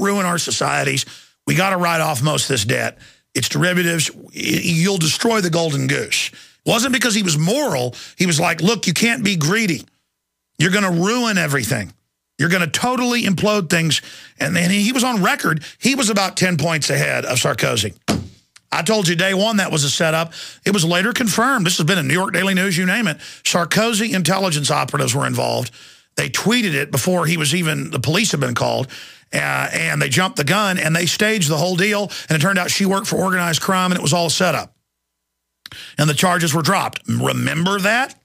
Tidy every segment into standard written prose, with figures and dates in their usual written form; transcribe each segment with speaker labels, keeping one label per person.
Speaker 1: ruin our societies. We got to write off most of this debt. It's derivatives. You'll destroy the golden goose. It wasn't because he was moral. He was like, look, you can't be greedy. You're going to ruin everything. You're going to totally implode things. And then he was on record. He was about 10 points ahead of Sarkozy. I told you day one that was a setup. It was later confirmed. This has been in New York Daily News, you name it. Sarkozy intelligence operatives were involved. They tweeted it before he was even, the police had been called. And they jumped the gun, and they staged the whole deal. And it turned out she worked for organized crime, and it was all set up. And the charges were dropped. Remember that?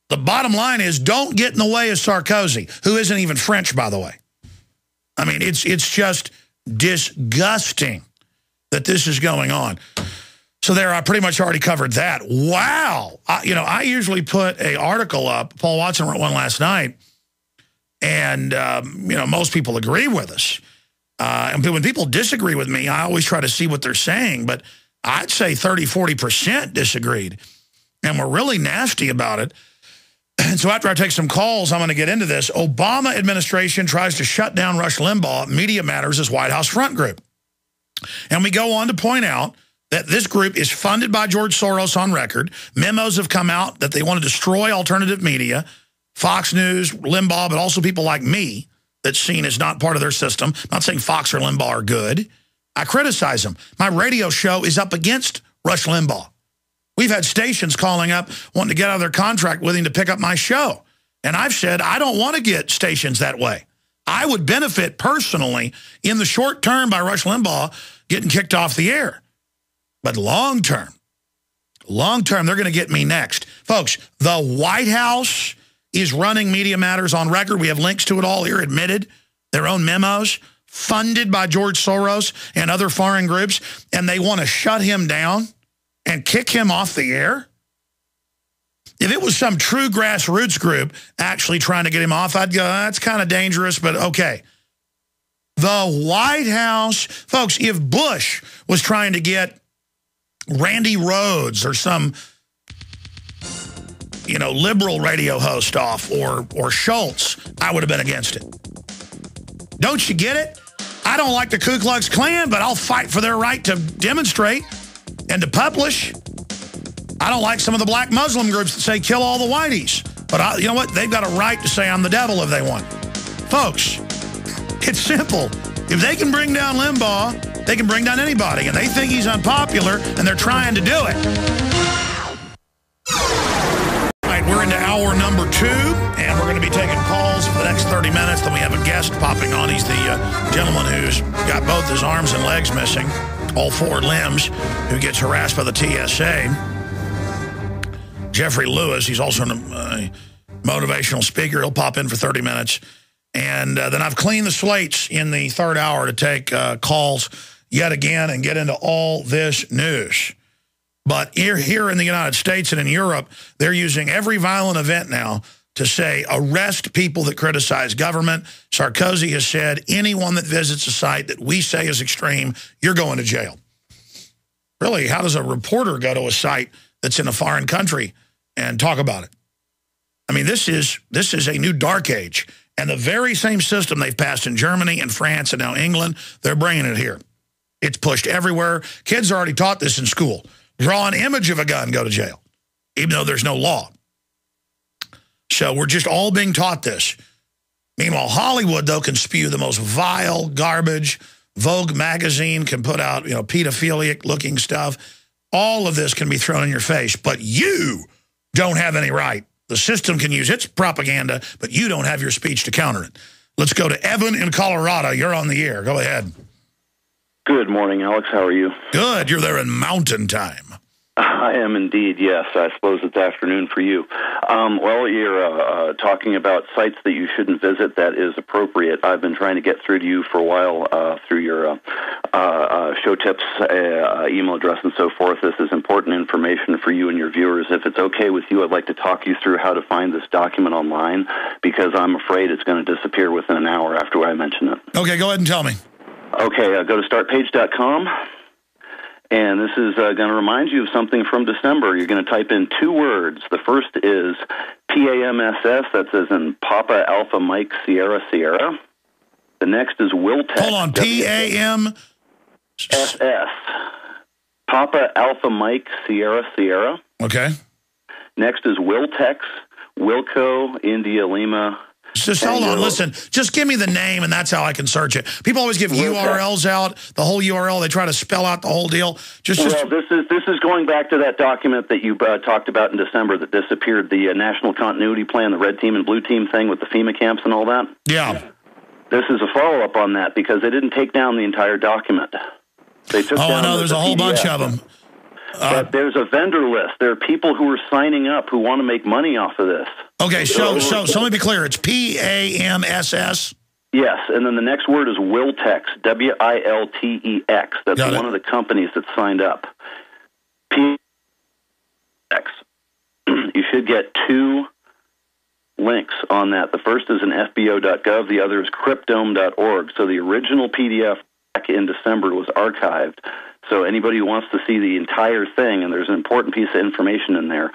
Speaker 1: The bottom line is, don't get in the way of Sarkozy, who isn't even French, by the way. I mean, it's just disgusting that this is going on. So there, I pretty much already covered that. Wow. I usually put an article up. Paul Watson wrote one last night. And, most people agree with us. And when people disagree with me, I always try to see what they're saying. But I'd say 30, 40% disagreed. And we're really nasty about it. And so after I take some calls, I'm going to get into this. Obama administration tries to shut down Rush Limbaugh. Media Matters' White House Front Group. And we go on to point out that this group is funded by George Soros on record. Memos have come out that they want to destroy alternative media. Fox News, Limbaugh, but also people like me that's seen as not part of their system. I'm not saying Fox or Limbaugh are good. I criticize them. My radio show is up against Rush Limbaugh. We've had stations calling up wanting to get out of their contract with him to pick up my show. And I've said, I don't want to get stations that way. I would benefit personally in the short term by Rush Limbaugh getting kicked off the air. But long term, they're going to get me next. Folks, the White House is running Media Matters on record. We have links to it all here, admitted, their own memos, funded by George Soros and other foreign groups, and they want to shut him down and kick him off the air? If it was some true grassroots group actually trying to get him off, I'd go, that's kind of dangerous, but okay. The White House, folks, if Bush was trying to get Randy Rhoads or some liberal radio host off, or Schultz, I would have been against it. Don't you get it? I don't like the Ku Klux Klan, but I'll fight for their right to demonstrate and to publish. I don't like some of the black Muslim groups that say kill all the whiteys. But you know what? They've got a right to say I'm the devil if they want. Folks, it's simple. If they can bring down Limbaugh, they can bring down anybody. And they think he's unpopular, and they're trying to do it. We're into hour number 2, and we're going to be taking calls for the next 30 minutes. Then we have a guest popping on. He's the gentleman who's got both his arms and legs missing, all 4 limbs, who gets harassed by the TSA. Jeffrey Lewis, he's also a motivational speaker. He'll pop in for 30 minutes. And then I've cleaned the slates in the 3rd hour to take calls yet again and get into all this news. But here in the United States and in Europe, they're using every violent event now to say, arrest people that criticize government. Sarkozy has said, anyone that visits a site that we say is extreme, you're going to jail. Really, how does a reporter go to a site that's in a foreign country and talk about it? I mean, this is a new dark age. And the very same system they've passed in Germany and France and now England, they're bringing it here. It's pushed everywhere. Kids are already taught this in school. Draw an image of a gun, go to jail, even though there's no law. So we're just all being taught this. Meanwhile, Hollywood, though, can spew the most vile garbage. Vogue magazine can put out, pedophilic-looking stuff. All of this can be thrown in your face, but you don't have any right. The system can use its propaganda, but you don't have your speech to counter it. Let's go to Evan in Colorado. You're on the air. Go ahead.
Speaker 2: Good morning, Alex. How are you?
Speaker 1: Good. You're there in mountain time.
Speaker 2: I am indeed, yes. I suppose it's afternoon for you. Well, you're talking about sites that you shouldn't visit. That is appropriate. I've been trying to get through to you for a while through your show tips, email address, and so forth. This is important information for you and your viewers. If it's okay with you, I'd like to talk you through how to find this document online, because I'm afraid it's going to disappear within an hour after I mention it.
Speaker 1: Okay, go ahead and tell me.
Speaker 2: Okay, go to startpage.com. And this is going to remind you of something from December. You're going to type in 2 words. The first is PAMSS, that's as in Papa Alpha Mike Sierra Sierra. The next is Wiltex.
Speaker 1: Hold on, PAM?
Speaker 2: SS. Papa Alpha Mike Sierra Sierra.
Speaker 1: Okay.
Speaker 2: Next is Wiltex, Wilco, India Lima.
Speaker 1: Just hold on, listen. Just give me the name, and that's how I can search it. People always give URLs out, the whole URL. They try to spell out the whole deal.
Speaker 2: Well, this is going back to that document that you talked about in December that disappeared, the National Continuity Plan, the red team and blue team thing with the FEMA camps and all that.
Speaker 1: Yeah.
Speaker 2: This is a follow-up on that because they didn't take down the entire document. They took down
Speaker 1: I know. There's a whole bunch of them.
Speaker 2: But there's a vendor list. There are people who are signing up who want to make money off of this.
Speaker 1: Okay, so let me be clear. It's PAMSS?
Speaker 2: Yes, and then the next word is Wiltex, WILTEX. That's one of the companies that signed up. PX. You should get 2 links on that. The first is in FBO.gov. The other is cryptome.org. So the original PDF back in December was archived. So anybody who wants to see the entire thing, and there's an important piece of information in there,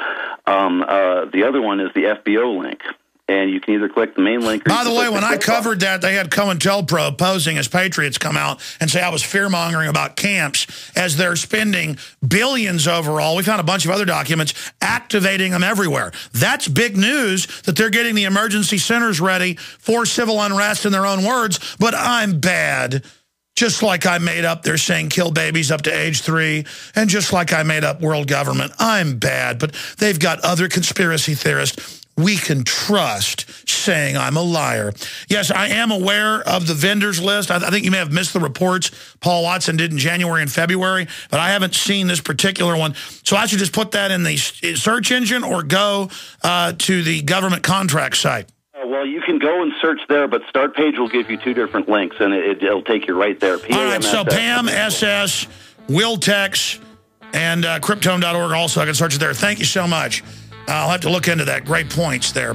Speaker 2: the other one is the FBO link. And you can either click the main link or...
Speaker 1: By the way, when I covered that, they had COINTELPRO posing as patriots come out and say I was fear-mongering about camps as they're spending billions overall. We found a bunch of other documents activating them everywhere. That's big news that they're getting the emergency centers ready for civil unrest in their own words, but I'm bad. Just like I made up, they're saying kill babies up to age 3, and just like I made up world government, I'm bad. But they've got other conspiracy theorists we can trust saying I'm a liar. Yes, I am aware of the vendors list. I think you may have missed the reports Paul Watson did in January and February, but I haven't seen this particular one. So I should just put that in the search engine or go to the government contract site.
Speaker 2: Well, you can go and search there, but Start Page will give you 2 different links, and it'll take you right there.
Speaker 1: All right, so PAM, SS, Wiltex, and Cryptome.org also. I can search it there. Thank you so much. I'll have to look into that. Great points there.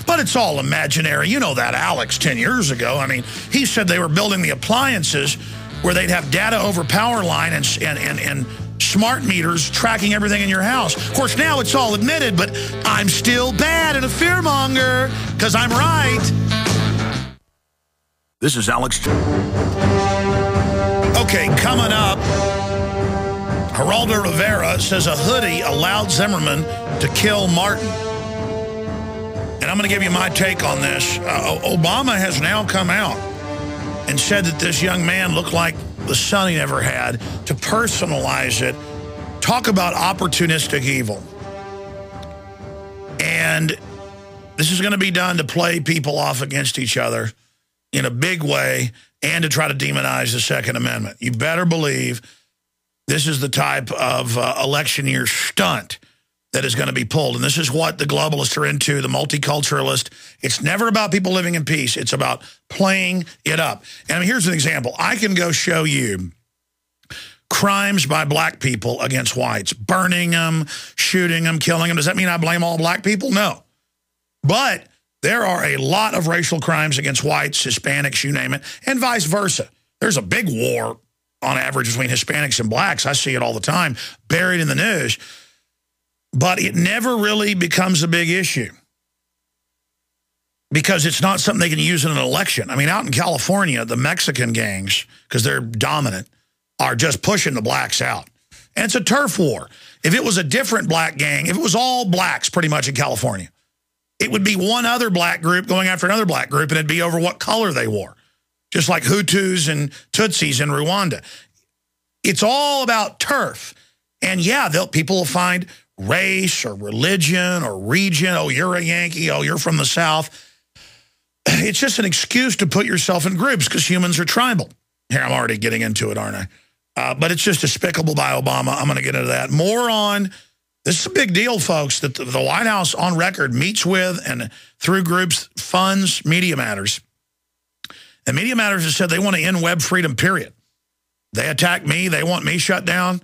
Speaker 1: But it's all imaginary. You know that Alex 10 years ago. I mean, he said they were building the appliances where they'd have data over power line and smart meters tracking everything in your house. Of course, now it's all admitted, but I'm still bad and a fearmonger because I'm right. This is Alex. Okay, coming up, Geraldo Rivera says a hoodie allowed Zimmerman to kill Martin. And I'm going to give you my take on this. Obama has now come out and said that this young man looked like the son he never had, to personalize it. Talk about opportunistic evil. And this is going to be done to play people off against each other in a big way and to try to demonize the Second Amendment. You better believe this is the type of election year stunt that is going to be pulled. And this is what the globalists are into, the multiculturalist. It's never about people living in peace. It's about playing it up. And I mean, here's an example. I can go show you crimes by black people against whites, burning them, shooting them, killing them. Does that mean I blame all black people? No. But there are a lot of racial crimes against whites, Hispanics, you name it, and vice versa. There's a big war on average between Hispanics and blacks. I see it all the time, buried in the news. But it never really becomes a big issue because it's not something they can use in an election. I mean, out in California, the Mexican gangs, because they're dominant, are just pushing the blacks out. And it's a turf war. If it was a different black gang, if it was all blacks pretty much in California, it would be one other black group going after another black group, and it'd be over what color they wore, just like Hutus and Tutsis in Rwanda. It's all about turf. And yeah, people will find race or religion or region. Oh, you're a Yankee. Oh, you're from the South. It's just an excuse to put yourself in groups because humans are tribal. Here, I'm already getting into it, aren't I? But it's just despicable by Obama. I'm going to get into that. More on, this is a big deal, folks, that the White House on record meets with and through groups funds Media Matters. And Media Matters has said they want to end web freedom, period. They attack me. They want me shut down.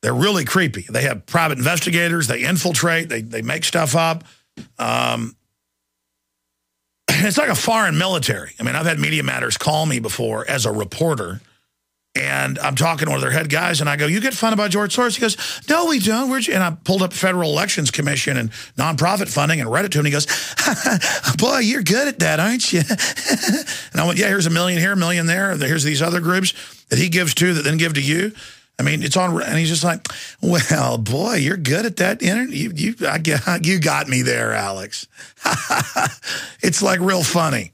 Speaker 1: They're really creepy. They have private investigators. They infiltrate. They make stuff up. It's like a foreign military. I mean, I've had Media Matters call me before as a reporter And I'm talking to one of their head guys, and I go, you get fun about George Soros? He goes, no, we don't. And I pulled up Federal Elections Commission and nonprofit funding and read it to him, and he goes, boy, you're good at that, aren't you? And I went, yeah, here's $1 million here, $1 million there. Here's these other groups that he gives to that then give to you. I mean, it's on, and he's just like, well, boy, you're good at that. You got me there, Alex. It's like real funny.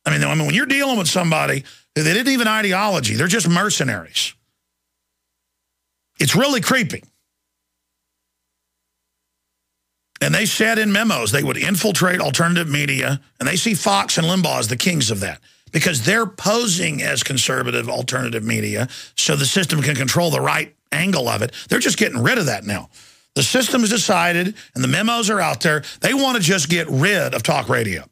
Speaker 1: I mean, when you're dealing with somebody, they didn't even ideology. They're just mercenaries. It's really creepy. And they said in memos they would infiltrate alternative media, and they see Fox and Limbaugh as the kings of that because they're posing as conservative alternative media so the system can control the right angle of it. They're just getting rid of that now. The system has decided, and the memos are out there, they want to just get rid of talk radio.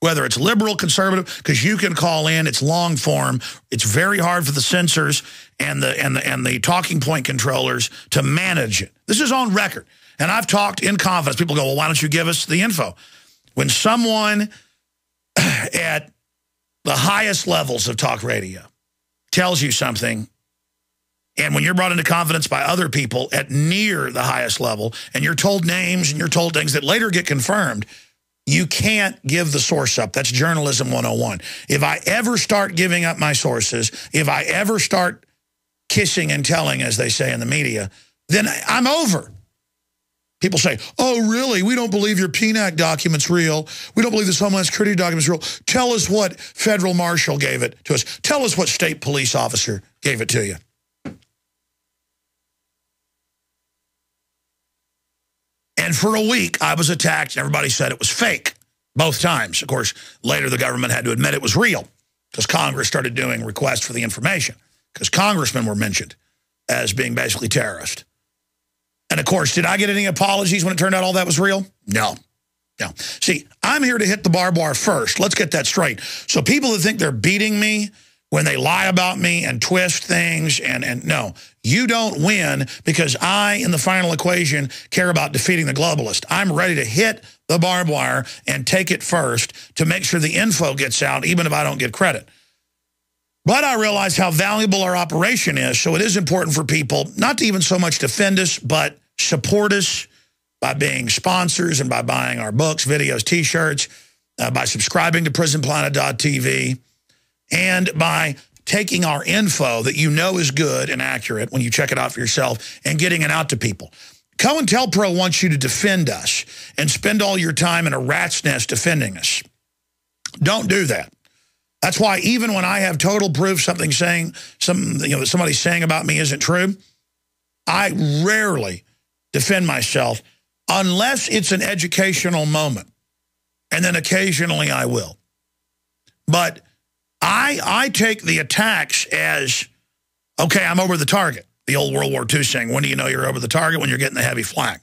Speaker 1: Whether it's liberal, conservative, because you can call in, it's long form. It's very hard for the censors and the talking point controllers to manage it. This is on record. And I've talked in confidence. People go, well, why don't you give us the info? When someone at the highest levels of talk radio tells you something, and when you're brought into confidence by other people at near the highest level, and you're told names and you're told things that later get confirmed, you can't give the source up. That's journalism 101. If I ever start giving up my sources, if I ever start kissing and telling, as they say in the media, then I'm over. People say, oh, really? We don't believe your PNAC document's real. We don't believe this Homeland Security document's real. Tell us what federal marshal gave it to us. Tell us what state police officer gave it to you. And for a week, I was attacked, and everybody said it was fake, both times. Of course, later the government had to admit it was real because Congress started doing requests for the information because congressmen were mentioned as being basically terrorists. And, of course, did I get any apologies when it turned out all that was real? No. No. See, I'm here to hit the barbed wire first. Let's get that straight. So people that think they're beating me when they lie about me and twist things, and no, you don't win because I, in the final equation, care about defeating the globalist. I'm ready to hit the barbed wire and take it first to make sure the info gets out, even if I don't get credit. But I realize how valuable our operation is, so it is important for people not to even so much defend us, but support us by being sponsors and by buying our books, videos, T-shirts, by subscribing to Prisonplanet.tv, and by taking our info that you know is good and accurate when you check it out for yourself and getting it out to people. COINTELPRO wants you to defend us and spend all your time in a rat's nest defending us. Don't do that. That's why even when I have total proof somebody's saying about me isn't true, I rarely defend myself unless it's an educational moment. And then occasionally I will. But I take the attacks as, okay, I'm over the target. The old World War II saying, when do you know you're over the target? When you're getting the heavy flak.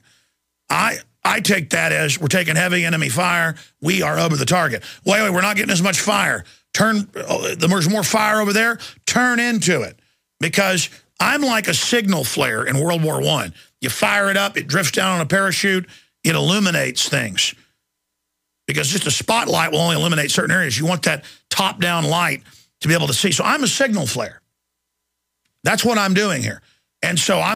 Speaker 1: I take that as we're taking heavy enemy fire. We are over the target. Wait, we're not getting as much fire. There's more fire over there. Turn into it. Because I'm like a signal flare in World War I. You fire it up, it drifts down on a parachute, it illuminates things. Because just a spotlight will only illuminate certain areas. You want that top-down light to be able to see. So I'm a signal flare. That's what I'm doing here. And so I'm